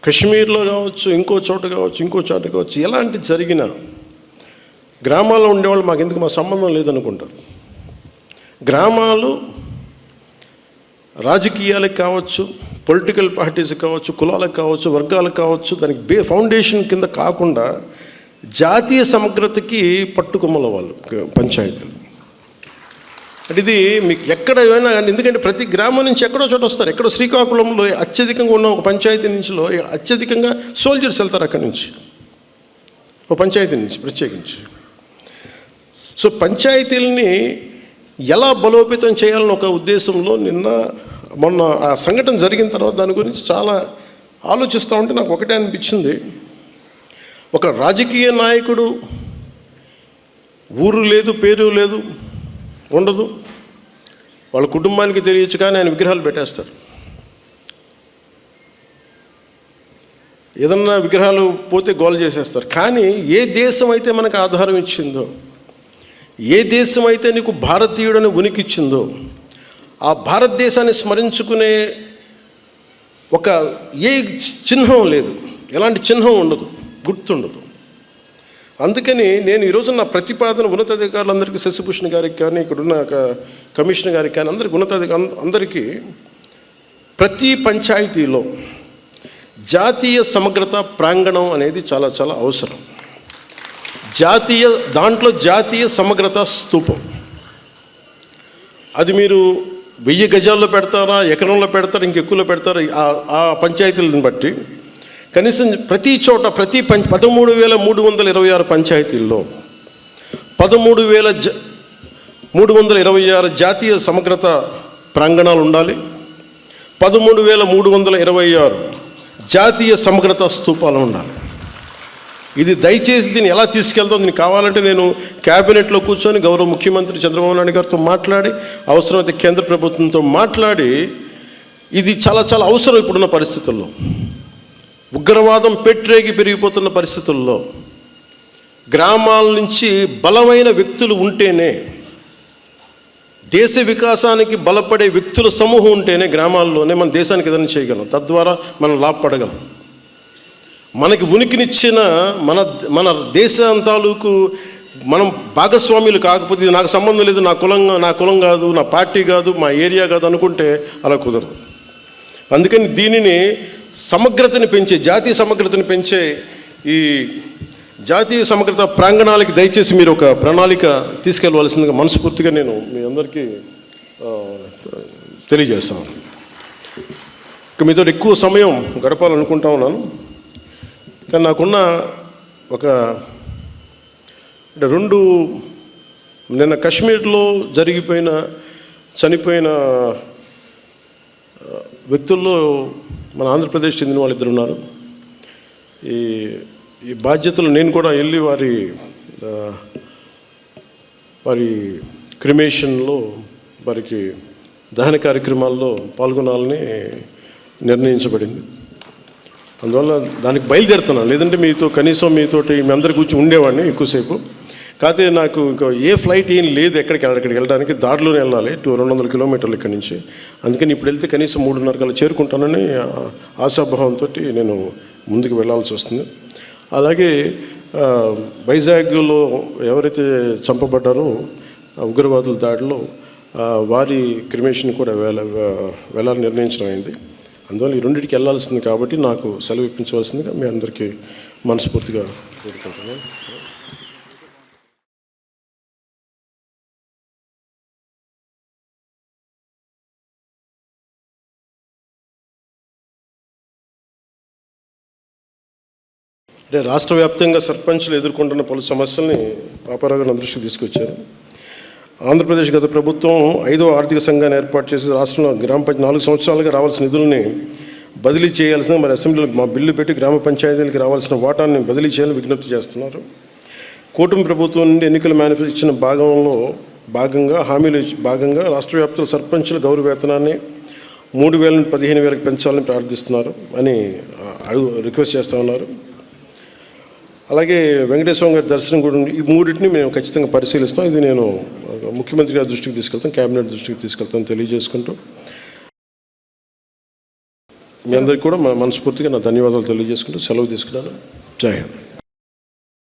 కశ్మీర్లో కావచ్చు, ఇంకో చోట కావచ్చు, ఎలాంటి జరిగినా గ్రామాల్లో ఉండేవాళ్ళు మాకెందుకు, మా సంబంధం లేదనుకుంటారు. గ్రామాలు రాజకీయాలకు కావచ్చు, పొలిటికల్ పార్టీస్కి కావచ్చు, కులాలకు కావచ్చు, వర్గాలకు కావచ్చు, దానికి ఫౌండేషన్ కింద కాకుండా జాతీయ సమగ్రతకి పట్టుకొమ్మల వాళ్ళు పంచాయతీలు. అంటే ఇది మీకు ఎక్కడ ఏమైనా కానీ, ఎందుకంటే ప్రతి గ్రామం నుంచి ఎక్కడో చోట వస్తారు. ఎక్కడో శ్రీకాకుళంలో అత్యధికంగా ఉన్న ఒక పంచాయతీ నుంచిలో అత్యధికంగా సోల్జర్స్ వెళ్తారు అక్కడి నుంచి, ఒక పంచాయతీ నుంచి ప్రత్యేకించి. సో పంచాయతీలని ఎలా బలోపేతం చేయాలని ఒక ఉద్దేశంలో మొన్న ఆ సంఘటన జరిగిన తర్వాత దాని గురించి చాలా ఆలోచిస్తూ ఉంటే నాకు ఒకటే అనిపించింది. ఒక రాజకీయ నాయకుడు ఊరు లేదు, పేరు లేదు, ఉండదు, వాళ్ళ కుటుంబానికి తెలియచ్చు, కానీ ఆయన విగ్రహాలు పెట్టేస్తారు. ఏదన్నా విగ్రహాలు పోతే గోల్ చేసేస్తారు. కానీ ఏ దేశం అయితే మనకు ఆధారం ఇచ్చిందో, ఏ దేశం అయితే నీకు భారతీయుడని ఉనికి ఇచ్చిందో, ఆ భారతదేశాన్ని స్మరించుకునే ఒక ఏ చిహ్నం లేదు, ఎలాంటి చిహ్నం ఉండదు, గుర్తుండదు. అందుకని నేను ఈరోజు నా ప్రతిపాదన ఉన్నతాధికారులందరికీ, శశిభూషణ్ గారికి కానీ, ఇక్కడున్న కమిషనర్ గారికి కానీ, అందరికీ అందరికీ ప్రతి పంచాయతీలో జాతీయ సమగ్రత ప్రాంగణం అనేది చాలా చాలా అవసరం. దాంట్లో జాతీయ సమగ్రత స్తూపం, అది మీరు 1000 గజాల్లో పెడతారా, ఎకరంలో పెడతారా, ఇంకెక్కువలో పెడతారా, ఆ పంచాయతీలను బట్టి కనీసం ప్రతి చోట 13,326 పంచాయతీల్లో 13,326 జాతీయ సమగ్రత ప్రాంగణాలు ఉండాలి. 13,326 జాతీయ సమగ్రత స్తూపాలు ఉండాలి. ఇది దయచేసి దీన్ని ఎలా తీసుకెళ్తాం, దీనికి కావాలంటే నేను క్యాబినెట్లో కూర్చొని గౌరవ ముఖ్యమంత్రి చంద్రబాబు నాయుడు గారితో మాట్లాడి, అవసరమైతే కేంద్ర ప్రభుత్వంతో మాట్లాడి, ఇది చాలా చాలా అవసరం ఇప్పుడున్న పరిస్థితుల్లో. ఉగ్రవాదం పెట్రేగి పెరిగిపోతున్న పరిస్థితుల్లో గ్రామాల నుంచి బలమైన వ్యక్తులు ఉంటేనే, దేశ వికాసానికి బలపడే వ్యక్తుల సమూహం ఉంటేనే గ్రామాల్లోనే మన దేశానికి ఏదైనా చేయగలం, తద్వారా మనం లాభపడగలం. మనకి ఉనికినిచ్చిన మన దేశం తాలూకు మనం భాగస్వాములు కాకపోతే, ఇది నాకు సంబంధం లేదు, నా కులం కాదు, నా పార్టీ కాదు, మా ఏరియా కాదు అనుకుంటే అలా కుదరదు. అందుకని దీనిని సమగ్రతని పెంచే, జాతీయ సమగ్రతని పెంచే ఈ జాతీయ సమగ్రత ప్రాంగణాలకి దయచేసి మీరు ఒక ప్రణాళిక తీసుకెళ్ళవలసిందిగా మనస్ఫూర్తిగా నేను మీ అందరికీ తెలియజేస్తాను. ఇక మీతో ఎక్కువ సమయం గడపాలనుకుంటా ఉన్నాను, కానీ నాకున్న ఒక నిన్న కశ్మీర్లో చనిపోయిన వ్యక్తుల్లో మన ఆంధ్రప్రదేశ్ చెందిన వాళ్ళు 2 ఉన్నారు. ఈ బాధ్యతలు నేను కూడా వెళ్ళి వారి క్రిమేషన్లో, వారికి దహన కార్యక్రమాల్లో పాల్గొనాలని నిర్ణయించబడింది. అందువల్ల దానికి బయలుదేరుతున్నాను. లేదంటే మీతోటి మీ అందరి గురించి ఉండేవాడిని ఎక్కువసేపు. కాకపోతే నాకు ఇంకా ఏ ఫ్లైట్ ఏం లేదు ఎక్కడికి వెళ్ళడానికి, దారిలోనే వెళ్ళాలి 200 కిలోమీటర్లు ఇక్కడి నుంచి. అందుకని ఇప్పుడు వెళ్తే కనీసం 3:30 కల్లా చేరుకుంటానని ఆశాభావంతో నేను ముందుకు వెళ్ళాల్సి వస్తుంది. అలాగే వైజాగ్లో ఎవరైతే చంపబడ్డారో ఉగ్రవాదుల దాడిలో వారి క్రిమేషన్ కూడా వెళ్ళాలని నిర్ణయించడం అయింది. అందువల్ల ఈ రెండింటికి వెళ్ళాల్సింది కాబట్టి నాకు సెలవు ఇప్పించవలసిందిగా మీ అందరికీ మనస్ఫూర్తిగా కోరుకుంటున్నాను. అంటే రాష్ట్ర వ్యాప్తంగా సర్పంచులు ఎదుర్కొంటున్న పలు సమస్యల్ని పాపారావు గారు దృష్టికి తీసుకొచ్చారు. ఆంధ్రప్రదేశ్ గత ప్రభుత్వం 5వ ఆర్థిక సంఘాన్ని ఏర్పాటు చేసి రాష్ట్రంలో గ్రామ పంచాయతీ 4 సంవత్సరాలుగా రావాల్సిన నిధుల్ని బదిలీ చేయాల్సిన, మరి అసెంబ్లీలో మా బిల్లు పెట్టి గ్రామ పంచాయతీలకు రావాల్సిన వాటాన్ని బదిలీ చేయాలని విజ్ఞప్తి చేస్తున్నారు. కూటమి ప్రభుత్వం నుండి ఎన్నికల మేనిఫెస్టో ఇచ్చిన భాగంగా రాష్ట్ర వ్యాప్తంగా సర్పంచుల గౌరవ వేతనాన్ని 3,000 నుండి 15,000కి పెంచాలని ప్రార్థిస్తున్నారు అని రిక్వెస్ట్ చేస్తూ ఉన్నారు. అలాగే వెంకటేశ్వర గారి దర్శనం కూడా ఈ 3టిని మేము ఖచ్చితంగా పరిశీలిస్తాం. ఇది నేను ముఖ్యమంత్రి గారి దృష్టికి తీసుకెళ్తాను, క్యాబినెట్ దృష్టికి తీసుకెళ్తాను తెలియజేసుకుంటూ మీ అందరికీ కూడా మనస్ఫూర్తిగా నా ధన్యవాదాలు తెలియజేసుకుంటూ సెలవు తీసుకున్నాను. జై హింద్.